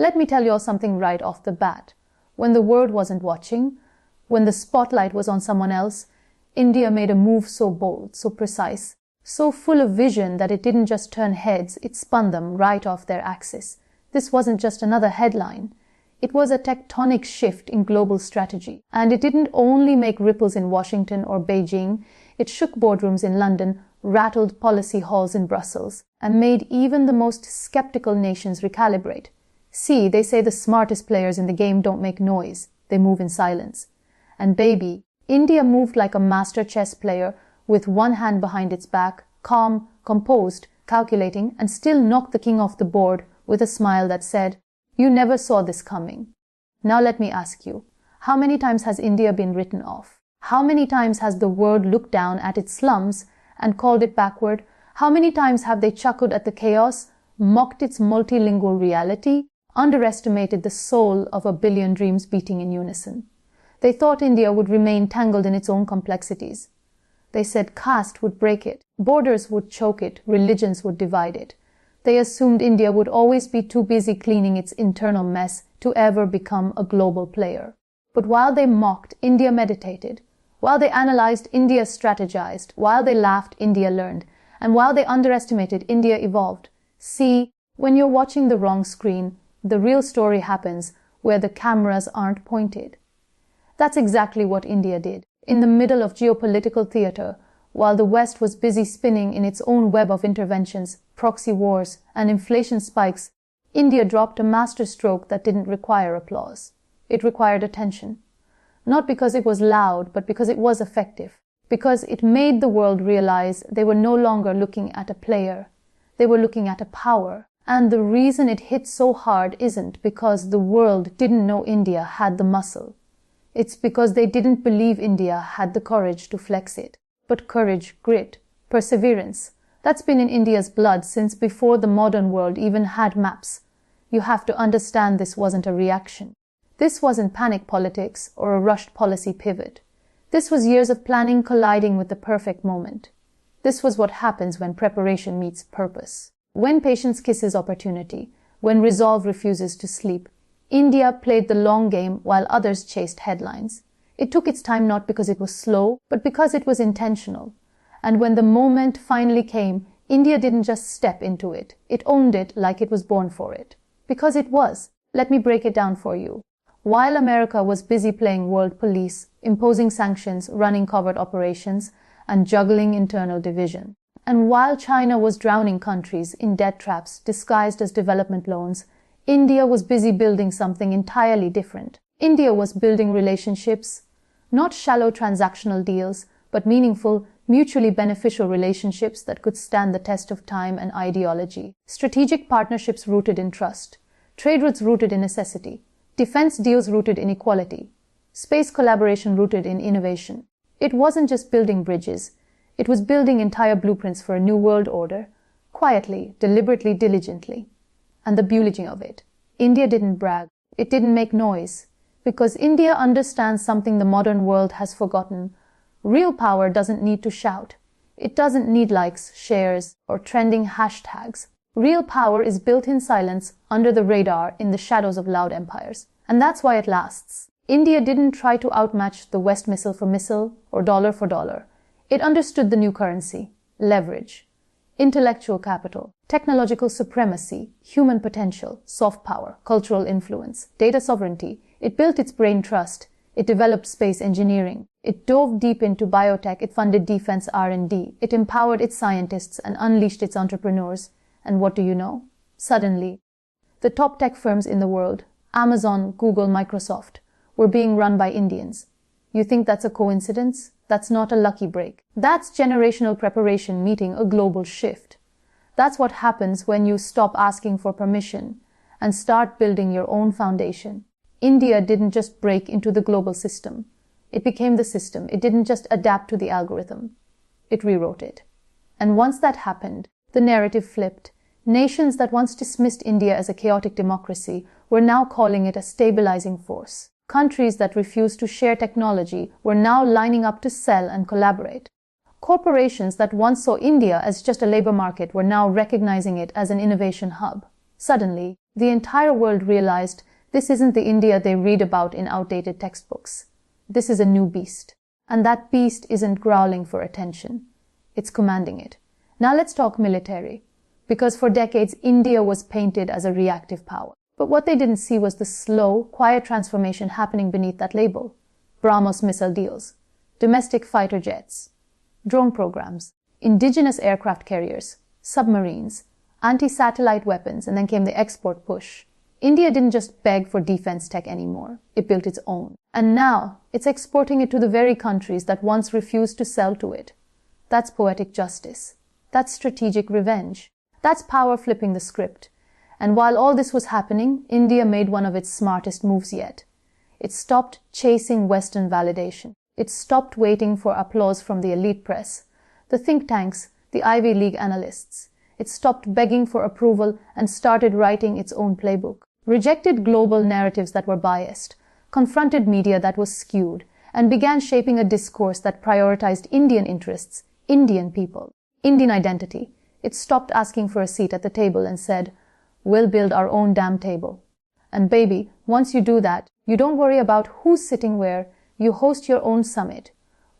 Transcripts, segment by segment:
Let me tell you all something right off the bat. When the world wasn't watching, when the spotlight was on someone else, India made a move so bold, so precise, so full of vision that it didn't just turn heads, it spun them right off their axis. This wasn't just another headline. It was a tectonic shift in global strategy. And it didn't only make ripples in Washington or Beijing, it shook boardrooms in London, rattled policy halls in Brussels, and made even the most skeptical nations recalibrate. See, they say the smartest players in the game don't make noise, they move in silence. And baby, India moved like a master chess player with one hand behind its back, calm, composed, calculating, and still knocked the king off the board with a smile that said, "You never saw this coming." Now let me ask you, how many times has India been written off? How many times has the world looked down at its slums and called it backward? How many times have they chuckled at the chaos, mocked its multilingual reality, underestimated the soul of a billion dreams beating in unison? They thought India would remain tangled in its own complexities. They said caste would break it, borders would choke it, religions would divide it. They assumed India would always be too busy cleaning its internal mess to ever become a global player. But while they mocked, India meditated. While they analyzed, India strategized. While they laughed, India learned. And while they underestimated, India evolved. See, when you're watching the wrong screen, the real story happens where the cameras aren't pointed. That's exactly what India did. In the middle of geopolitical theater, while the West was busy spinning in its own web of interventions, proxy wars, and inflation spikes, India dropped a masterstroke that didn't require applause. It required attention. Not because it was loud, but because it was effective. Because it made the world realize they were no longer looking at a player. They were looking at a power. And the reason it hit so hard isn't because the world didn't know India had the muscle. It's because they didn't believe India had the courage to flex it. But courage, grit, perseverance, that's been in India's blood since before the modern world even had maps. You have to understand this wasn't a reaction. This wasn't panic politics or a rushed policy pivot. This was years of planning colliding with the perfect moment. This was what happens when preparation meets purpose. When patience kisses opportunity, when resolve refuses to sleep, India played the long game while others chased headlines. It took its time not because it was slow, but because it was intentional. And when the moment finally came, India didn't just step into it. It owned it like it was born for it. Because it was. Let me break it down for you. While America was busy playing world police, imposing sanctions, running covert operations, and juggling internal division, and while China was drowning countries in debt traps disguised as development loans, India was busy building something entirely different. India was building relationships, not shallow transactional deals, but meaningful, mutually beneficial relationships that could stand the test of time and ideology. Strategic partnerships rooted in trust, trade routes rooted in necessity, defense deals rooted in equality, space collaboration rooted in innovation. It wasn't just building bridges, it was building entire blueprints for a new world order, quietly, deliberately, diligently. And the beauty of it, India didn't brag, it didn't make noise, because India understands something the modern world has forgotten. Real power doesn't need to shout. It doesn't need likes, shares, or trending hashtags. Real power is built in silence, under the radar, in the shadows of loud empires. And that's why it lasts. India didn't try to outmatch the West missile for missile or dollar for dollar. It understood the new currency, leverage, intellectual capital, technological supremacy, human potential, soft power, cultural influence, data sovereignty. It built its brain trust. It developed space engineering. It dove deep into biotech. It funded defense R&D. It empowered its scientists and unleashed its entrepreneurs. And what do you know? Suddenly, the top tech firms in the world, Amazon, Google, Microsoft, were being run by Indians. You think that's a coincidence? That's not a lucky break. That's generational preparation meeting a global shift. That's what happens when you stop asking for permission and start building your own foundation. India didn't just break into the global system. It became the system. It didn't just adapt to the algorithm. It rewrote it. And once that happened, the narrative flipped. Nations that once dismissed India as a chaotic democracy were now calling it a stabilizing force. Countries that refused to share technology were now lining up to sell and collaborate. Corporations that once saw India as just a labor market were now recognizing it as an innovation hub. Suddenly, The entire world realized this isn't the India they read about in outdated textbooks. This is a new beast. And that beast isn't growling for attention. It's commanding it. Now let's talk military. Because for decades, India was painted as a reactive power. But what they didn't see was the slow, quiet transformation happening beneath that label. BrahMos missile deals, domestic fighter jets, drone programs, indigenous aircraft carriers, submarines, anti-satellite weapons, and then came the export push. India didn't just beg for defense tech anymore. It built its own. And now, it's exporting it to the very countries that once refused to sell to it. That's poetic justice. That's strategic revenge. That's power flipping the script. And while all this was happening, India made one of its smartest moves yet. It stopped chasing Western validation. It stopped waiting for applause from the elite press, the think tanks, the Ivy League analysts. It stopped begging for approval and started writing its own playbook. Rejected global narratives that were biased, confronted media that was skewed, and began shaping a discourse that prioritized Indian interests, Indian people, Indian identity. It stopped asking for a seat at the table and said, "We'll build our own damn table." And baby, once you do that, you don't worry about who's sitting where, you host your own summit.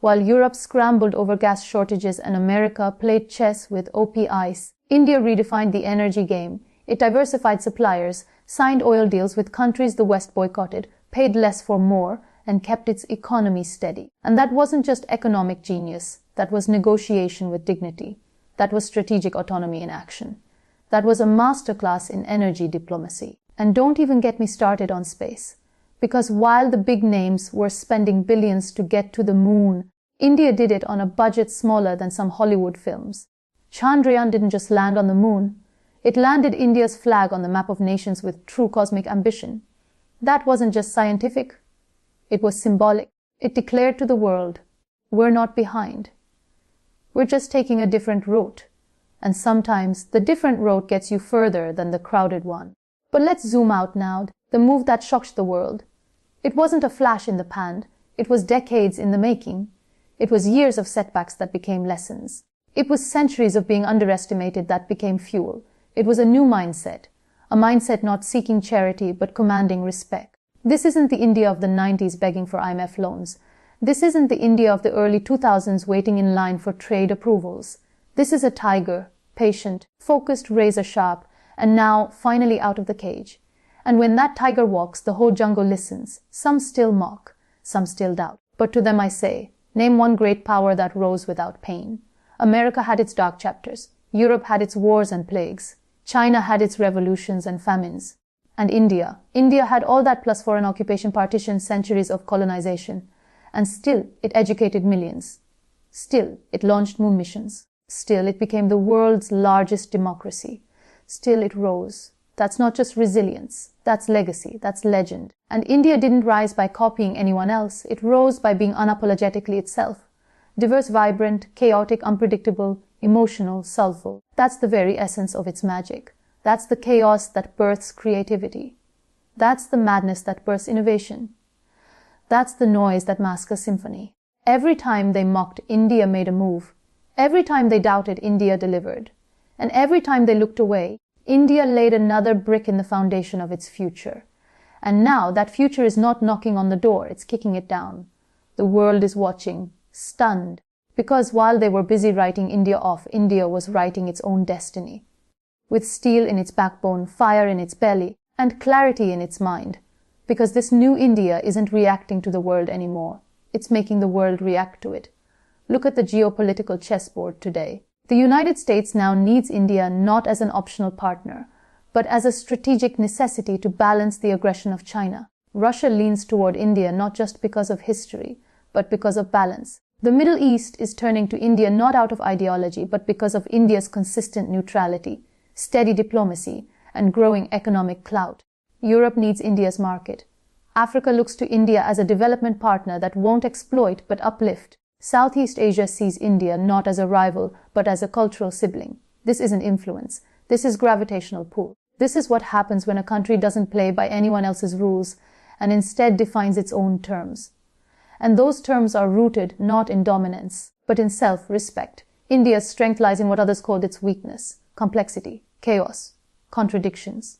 While Europe scrambled over gas shortages and America played chess with OPIs, India redefined the energy game. It diversified suppliers, signed oil deals with countries the West boycotted, paid less for more, and kept its economy steady. And that wasn't just economic genius. That was negotiation with dignity. That was strategic autonomy in action. That was a masterclass in energy diplomacy. And don't even get me started on space. Because while the big names were spending billions to get to the moon, India did it on a budget smaller than some Hollywood films. Chandrayaan didn't just land on the moon. It landed India's flag on the map of nations with true cosmic ambition. That wasn't just scientific. It was symbolic. It declared to the world, we're not behind. We're just taking a different route. And sometimes the different road gets you further than the crowded one. But let's zoom out now. The move that shocked the world. It wasn't a flash in the pan. It was decades in the making. It was years of setbacks that became lessons. It was centuries of being underestimated that became fuel. It was a new mindset. A mindset not seeking charity but commanding respect. This isn't the India of the 90s begging for IMF loans. This isn't the India of the early 2000s waiting in line for trade approvals. This is a tiger, patient, focused, razor sharp, and now finally out of the cage. And when that tiger walks, the whole jungle listens. Some still mock, some still doubt. But to them I say, name one great power that rose without pain. America had its dark chapters. Europe had its wars and plagues. China had its revolutions and famines. And India had all that plus foreign occupation, partition, centuries of colonization. And still, it educated millions. Still, it launched moon missions. Still, it became the world's largest democracy. Still, it rose. That's not just resilience. That's legacy. That's legend. And India didn't rise by copying anyone else. It rose by being unapologetically itself. Diverse, vibrant, chaotic, unpredictable, emotional, soulful. That's the very essence of its magic. That's the chaos that births creativity. That's the madness that births innovation. That's the noise that masks a symphony. Every time they mocked, India made a move. Every time they doubted, India delivered. And every time they looked away, India laid another brick in the foundation of its future. And now that future is not knocking on the door, it's kicking it down. The world is watching, stunned, because while they were busy writing India off, India was writing its own destiny. With steel in its backbone, fire in its belly, and clarity in its mind. Because this new India isn't reacting to the world anymore. It's making the world react to it. Look at the geopolitical chessboard today. The United States now needs India not as an optional partner, but as a strategic necessity to balance the aggression of China. Russia leans toward India not just because of history, but because of balance. The Middle East is turning to India not out of ideology, but because of India's consistent neutrality, steady diplomacy, and growing economic clout. Europe needs India's market. Africa looks to India as a development partner that won't exploit but uplift. Southeast Asia sees India not as a rival but as a cultural sibling. This isn't influence. This is gravitational pull. This is what happens when a country doesn't play by anyone else's rules and instead defines its own terms. And those terms are rooted not in dominance, but in self-respect. India's strength lies in what others called its weakness: complexity, chaos, contradictions.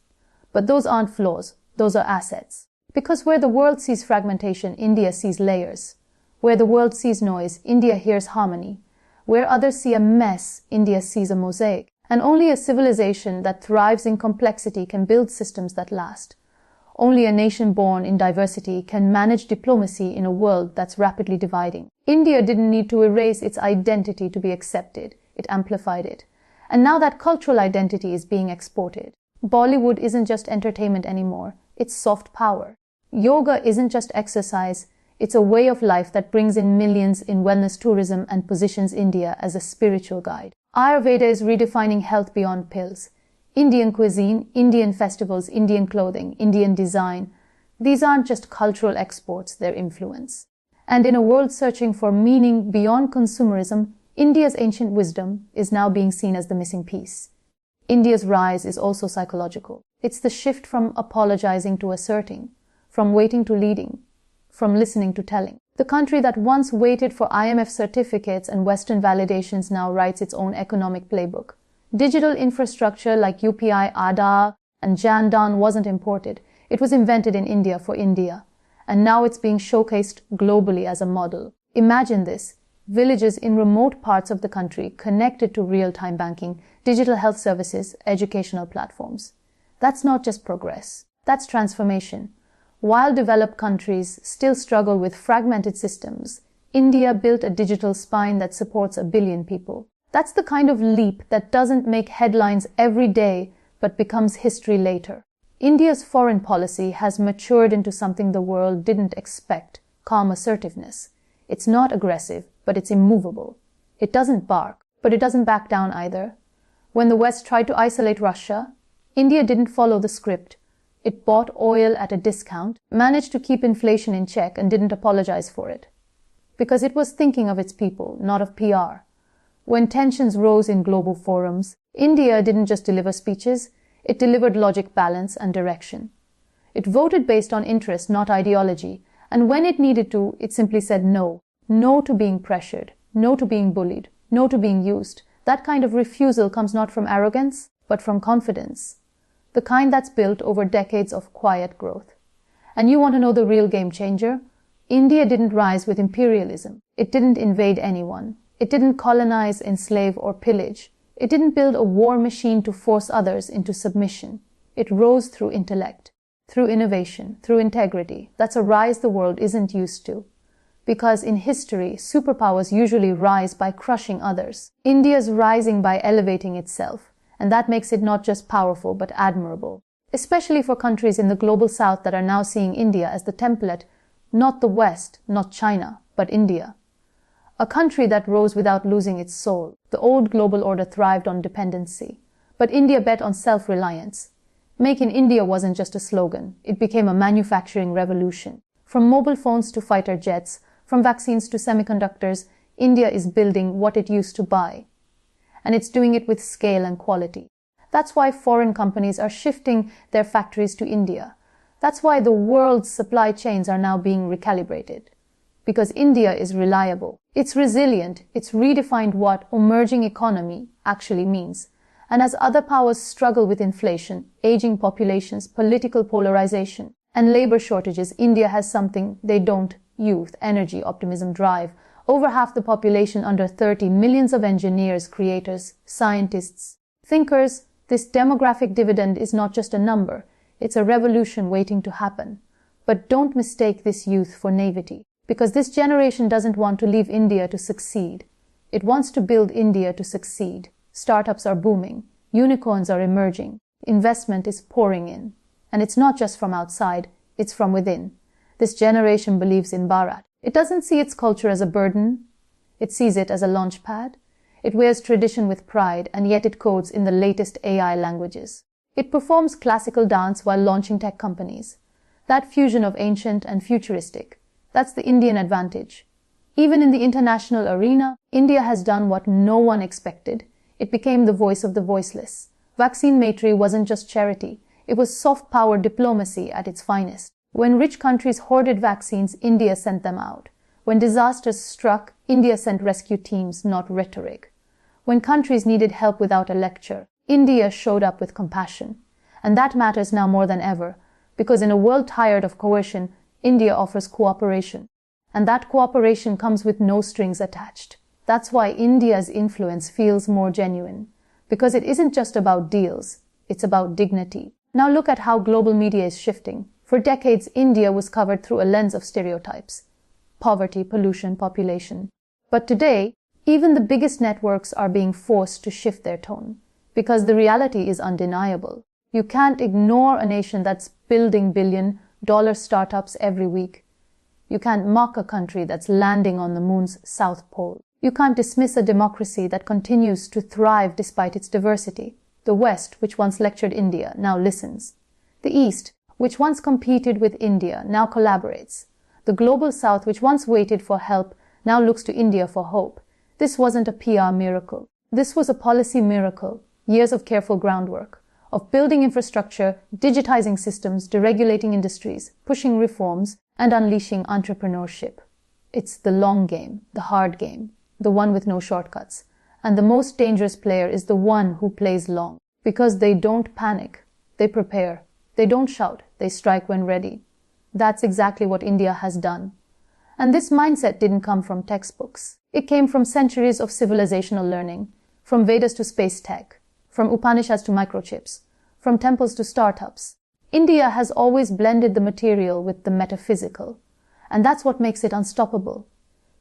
But those aren't flaws, those are assets. Because where the world sees fragmentation, India sees layers. Where the world sees noise, India hears harmony. Where others see a mess, India sees a mosaic. And only a civilization that thrives in complexity can build systems that last. Only a nation born in diversity can manage diplomacy in a world that's rapidly dividing. India didn't need to erase its identity to be accepted. It amplified it. And now that cultural identity is being exported. Bollywood isn't just entertainment anymore. It's soft power. Yoga isn't just exercise. It's a way of life that brings in millions in wellness tourism and positions India as a spiritual guide. Ayurveda is redefining health beyond pills. Indian cuisine, Indian festivals, Indian clothing, Indian design. These aren't just cultural exports, they're influence. And in a world searching for meaning beyond consumerism, India's ancient wisdom is now being seen as the missing piece. India's rise is also psychological. It's the shift from apologizing to asserting, from waiting to leading, from listening to telling. The country that once waited for IMF certificates and Western validations now writes its own economic playbook. Digital infrastructure like UPI, Aadhaar, and Jan Dhan wasn't imported. It was invented in India for India. And now it's being showcased globally as a model. Imagine this. Villages in remote parts of the country connected to real-time banking, digital health services, educational platforms. That's not just progress. That's transformation. While developed countries still struggle with fragmented systems, India built a digital spine that supports 1 billion people. That's the kind of leap that doesn't make headlines every day, but becomes history later. India's foreign policy has matured into something the world didn't expect, calm assertiveness. It's not aggressive, but it's immovable. It doesn't bark, but it doesn't back down either. When the West tried to isolate Russia, India didn't follow the script. It bought oil at a discount, managed to keep inflation in check, and didn't apologize for it. Because it was thinking of its people, not of PR. When tensions rose in global forums, India didn't just deliver speeches, it delivered logic, balance, and direction. It voted based on interest, not ideology, and when it needed to, it simply said no. No to being pressured, no to being bullied, no to being used. That kind of refusal comes not from arrogance, but from confidence. The kind that's built over decades of quiet growth. And you want to know the real game changer? India didn't rise with imperialism. It didn't invade anyone. It didn't colonize, enslave, or pillage. It didn't build a war machine to force others into submission. It rose through intellect, through innovation, through integrity. That's a rise the world isn't used to. Because in history, superpowers usually rise by crushing others. India's rising by elevating itself. And that makes it not just powerful, but admirable. Especially for countries in the global south that are now seeing India as the template, not the West, not China, but India. A country that rose without losing its soul. The old global order thrived on dependency. But India bet on self-reliance. Make in India wasn't just a slogan. It became a manufacturing revolution. From mobile phones to fighter jets, from vaccines to semiconductors, India is building what it used to buy. And it's doing it with scale and quality. That's why foreign companies are shifting their factories to India. That's why the world's supply chains are now being recalibrated. Because India is reliable. It's resilient. It's redefined what emerging economy actually means. And as other powers struggle with inflation, aging populations, political polarization, and labor shortages, India has something they don't: youth, energy, optimism, drive. Over half the population under 30, millions of engineers, creators, scientists, thinkers. This demographic dividend is not just a number. It's a revolution waiting to happen. But don't mistake this youth for naivety. Because this generation doesn't want to leave India to succeed. It wants to build India to succeed. Startups are booming. Unicorns are emerging. Investment is pouring in. And it's not just from outside, it's from within. This generation believes in Bharat. It doesn't see its culture as a burden. It sees it as a launch pad. It wears tradition with pride, and yet it codes in the latest AI languages. It performs classical dance while launching tech companies. That fusion of ancient and futuristic, that's the Indian advantage. Even in the international arena, India has done what no one expected. It became the voice of the voiceless. Vaccine Maitri wasn't just charity. It was soft power diplomacy at its finest. When rich countries hoarded vaccines, India sent them out. When disasters struck, India sent rescue teams, not rhetoric. When countries needed help without a lecture, India showed up with compassion. And that matters now more than ever, because in a world tired of coercion, India offers cooperation. And that cooperation comes with no strings attached. That's why India's influence feels more genuine, because it isn't just about deals, it's about dignity. Now look at how global media is shifting. For decades, India was covered through a lens of stereotypes: poverty, pollution, population. But today, even the biggest networks are being forced to shift their tone, because the reality is undeniable. You can't ignore a nation that's building billion-dollar startups every week. You can't mock a country that's landing on the moon's south pole. You can't dismiss a democracy that continues to thrive despite its diversity. The West, which once lectured India, now listens. The East, which once competed with India, now collaborates. The global South, which once waited for help, now looks to India for hope. This wasn't a PR miracle. This was a policy miracle. Years of careful groundwork, of building infrastructure, digitizing systems, deregulating industries, pushing reforms, and unleashing entrepreneurship. It's the long game, the hard game, the one with no shortcuts. And the most dangerous player is the one who plays long, because they don't panic, they prepare. They don't shout, they strike when ready. That's exactly what India has done. And this mindset didn't come from textbooks. It came from centuries of civilizational learning, from Vedas to space tech, from Upanishads to microchips, from temples to startups. India has always blended the material with the metaphysical. And that's what makes it unstoppable.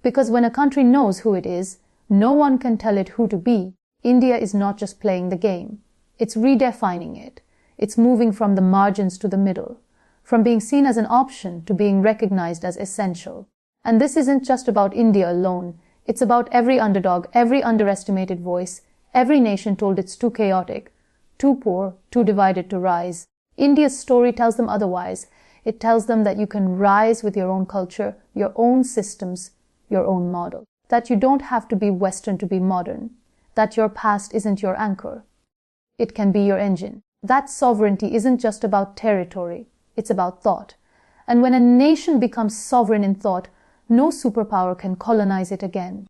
Because when a country knows who it is, no one can tell it who to be. India is not just playing the game. It's redefining it. It's moving from the margins to the middle, from being seen as an option to being recognized as essential. And this isn't just about India alone. It's about every underdog, every underestimated voice, every nation told it's too chaotic, too poor, too divided to rise. India's story tells them otherwise. It tells them that you can rise with your own culture, your own systems, your own model. That you don't have to be Western to be modern. That your past isn't your anchor. It can be your engine. That sovereignty isn't just about territory. It's about thought. And when a nation becomes sovereign in thought, no superpower can colonize it again.